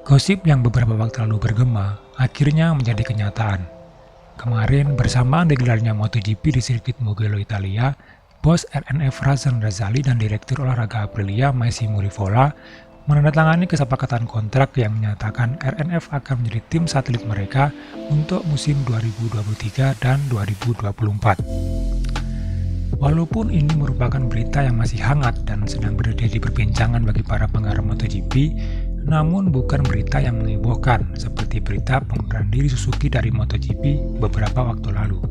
Gosip yang beberapa waktu lalu bergema akhirnya menjadi kenyataan. Kemarin bersamaan digelarnya MotoGP di sirkuit Mugello, Italia, bos RNF Razan Razali dan direktur olahraga Aprilia Massimo Rivola menandatangani kesepakatan kontrak yang menyatakan RNF akan menjadi tim satelit mereka untuk musim 2023 dan 2024. Walaupun ini merupakan berita yang masih hangat dan sedang berada di perbincangan bagi para penggemar MotoGP, namun bukan berita yang mengebohkan seperti berita pengunduran diri Suzuki dari MotoGP beberapa waktu lalu.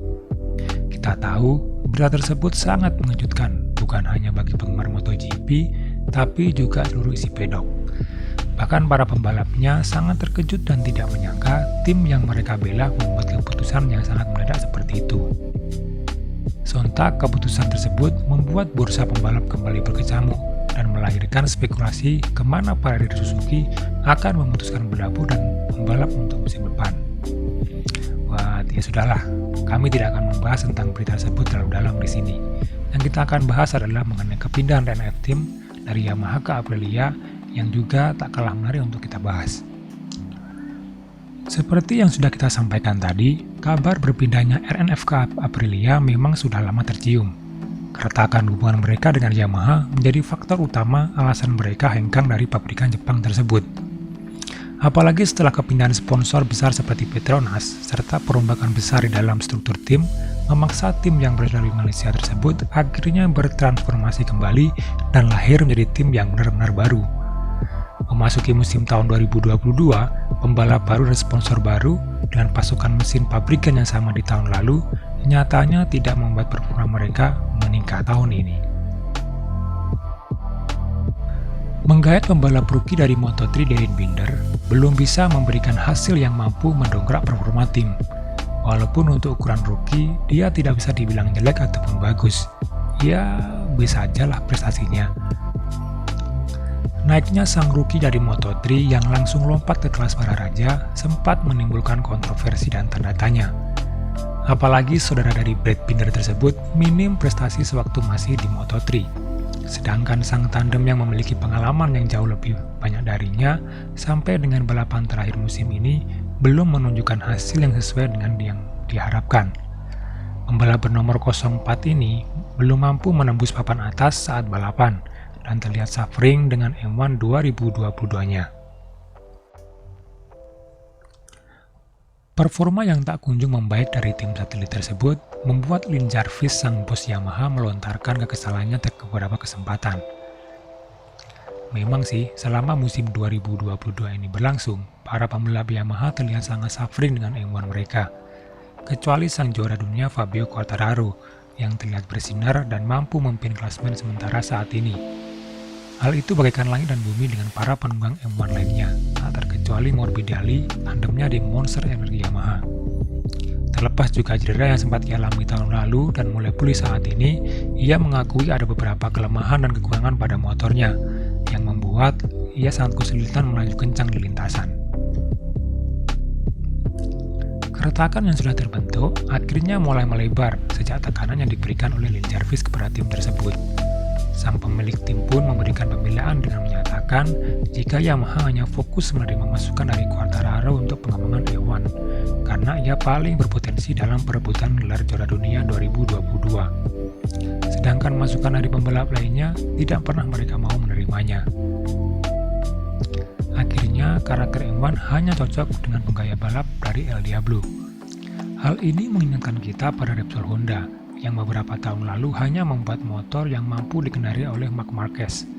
Kita tahu, berita tersebut sangat mengejutkan bukan hanya bagi penggemar MotoGP, tapi juga seluruh isi pedok. Bahkan para pembalapnya sangat terkejut dan tidak menyangka tim yang mereka bela membuat keputusan yang sangat mendadak seperti itu. Sontak keputusan tersebut membuat bursa pembalap kembali berkecamuk dan melahirkan spekulasi kemana para diri Suzuki akan memutuskan berlabuh dan membalap untuk musim depan. Wah, ya sudahlah, kami tidak akan membahas tentang berita tersebut terlalu dalam di sini. Yang kita akan bahas adalah mengenai kepindahan RNF Team dari Yamaha ke Aprilia yang juga tak kalah menarik untuk kita bahas. Seperti yang sudah kita sampaikan tadi, kabar berpindahnya RNF ke Aprilia memang sudah lama tercium. Keretakan hubungan mereka dengan Yamaha menjadi faktor utama alasan mereka hengkang dari pabrikan Jepang tersebut. Apalagi setelah kepindahan sponsor besar seperti Petronas, serta perombakan besar di dalam struktur tim, memaksa tim yang berasal dari Malaysia tersebut akhirnya bertransformasi kembali dan lahir menjadi tim yang benar-benar baru. Memasuki musim tahun 2022, pembalap baru dan sponsor baru dengan pasukan mesin pabrikan yang sama di tahun lalu nyatanya tidak membuat performa mereka meningkat tahun ini. Menggait pembalap rookie dari Moto3 Darryn Binder belum bisa memberikan hasil yang mampu mendongkrak performa tim. Walaupun untuk ukuran rookie dia tidak bisa dibilang jelek ataupun bagus. Ya, bisa aja lah prestasinya. Naiknya sang rookie dari Moto3 yang langsung lompat ke kelas para raja sempat menimbulkan kontroversi dan tanda tanya. Apalagi saudara dari Brad Binder tersebut minim prestasi sewaktu masih di Moto3. Sedangkan sang tandem yang memiliki pengalaman yang jauh lebih banyak darinya sampai dengan balapan terakhir musim ini belum menunjukkan hasil yang sesuai dengan yang diharapkan. Pembalap bernomor 04 ini belum mampu menembus papan atas saat balapan dan terlihat suffering dengan M1 2022-nya. Performa yang tak kunjung membaik dari tim satelit tersebut membuat Lin Jarvis sang bos Yamaha melontarkan kekesalannya ke beberapa kesempatan. Memang sih, selama musim 2022 ini berlangsung, para pembalap Yamaha terlihat sangat suffering dengan M1 mereka. Kecuali sang juara dunia Fabio Quartararo yang terlihat bersinar dan mampu memimpin klasemen sementara saat ini. Hal itu bagaikan langit dan bumi dengan para penunggang M1 lainnya, tak terkecuali Morbidelli, tandemnya di Monster Energy Yamaha. Terlepas juga cedera yang sempat ia alami tahun lalu dan mulai pulih saat ini, ia mengakui ada beberapa kelemahan dan kekurangan pada motornya, yang membuat ia sangat kesulitan melaju kencang di lintasan. Keretakan yang sudah terbentuk akhirnya mulai melebar sejak tekanan yang diberikan oleh Lin Jarvis kepada tim tersebut. Sang pemilik tim pun memberikan pembelaan dengan menyatakan jika Yamaha hanya fokus menerima masukan dari Quartararo untuk pengembangan E1 karena ia paling berpotensi dalam perebutan gelar juara dunia 2022. Sedangkan masukan dari pembalap lainnya tidak pernah mereka mau menerimanya. Akhirnya karakter M1 hanya cocok dengan penggaya balap dari El Diablo. Hal ini mengingatkan kita pada Repsol Honda yang beberapa tahun lalu hanya membuat motor yang mampu dikendari oleh Marc Marquez.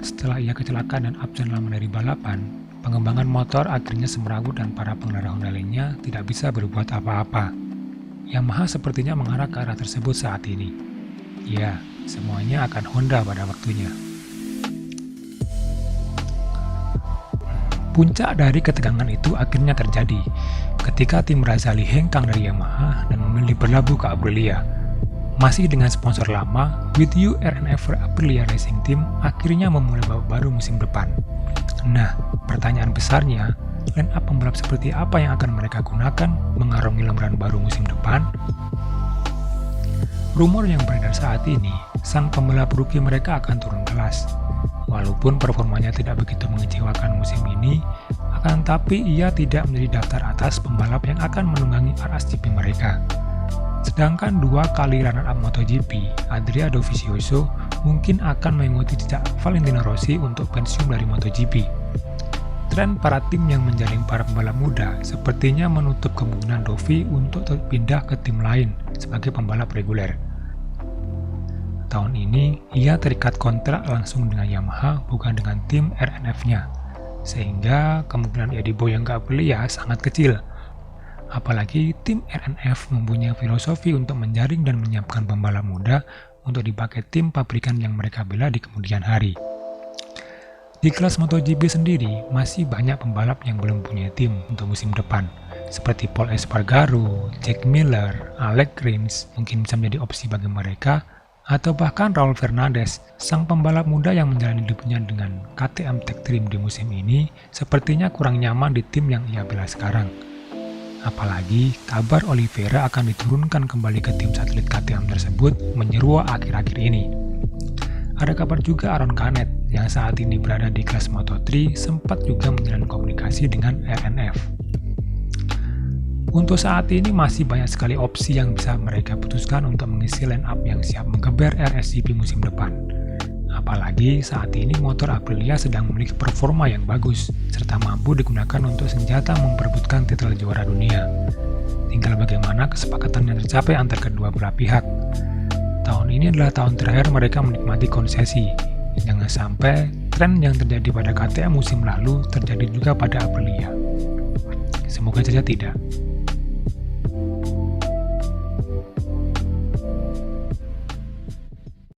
Setelah ia kecelakaan dan absen lama dari balapan, pengembangan motor akhirnya semrawut dan para pengendara Honda lainnya tidak bisa berbuat apa-apa. Yamaha sepertinya mengarah ke arah tersebut saat ini. Ya, semuanya akan Honda pada waktunya. Puncak dari ketegangan itu akhirnya terjadi ketika tim Razali hengkang dari Yamaha dan memilih berlabuh ke Aprilia. Masih dengan sponsor lama, With You RNF Aprilia Racing Team akhirnya memulai babak baru musim depan. Nah, pertanyaan besarnya, line up pembalap seperti apa yang akan mereka gunakan mengarungi lembaran baru musim depan? Rumor yang beredar saat ini, sang pembalap rookie mereka akan turun kelas. Walaupun Meskipun performanya tidak begitu mengecewakan musim ini, akan tetapi ia tidak menjadi daftar atas pembalap yang akan menunggangi RSGP mereka. Sedangkan 2 kali runner-up MotoGP, Adria Dovizioso mungkin akan mengikuti jejak Valentino Rossi untuk pensiun dari MotoGP. Tren para tim yang menjaring para pembalap muda sepertinya menutup kemungkinan Dovi untuk pindah ke tim lain sebagai pembalap reguler. Tahun ini, ia terikat kontrak langsung dengan Yamaha bukan dengan tim RNF-nya, sehingga kemungkinan ia diboyong ke Aprilia sangat kecil. Apalagi tim RNF mempunyai filosofi untuk menjaring dan menyiapkan pembalap muda untuk dipakai tim pabrikan yang mereka bela di kemudian hari. Di kelas MotoGP sendiri, masih banyak pembalap yang belum punya tim untuk musim depan, seperti Pol Espargaro, Jack Miller, Alex Rins mungkin bisa menjadi opsi bagi mereka, atau bahkan Raul Fernandez, sang pembalap muda yang menjalani hidupnya dengan KTM Tech Team di musim ini, sepertinya kurang nyaman di tim yang ia bela sekarang. Apalagi, kabar Oliveira akan diturunkan kembali ke tim satelit KTM tersebut menyeruak akhir-akhir ini. Ada kabar juga Aaron Canet yang saat ini berada di kelas Moto3 sempat juga menjalin komunikasi dengan RNF. Untuk saat ini masih banyak sekali opsi yang bisa mereka putuskan untuk mengisi line up yang siap menggeber RSGP musim depan. Apalagi saat ini motor Aprilia sedang memiliki performa yang bagus, serta mampu digunakan untuk senjata memperebutkan titel juara dunia. Tinggal bagaimana kesepakatan yang tercapai antar kedua belah pihak. Tahun ini adalah tahun terakhir mereka menikmati konsesi. Jangan sampai tren yang terjadi pada KTM musim lalu terjadi juga pada Aprilia. Semoga saja tidak.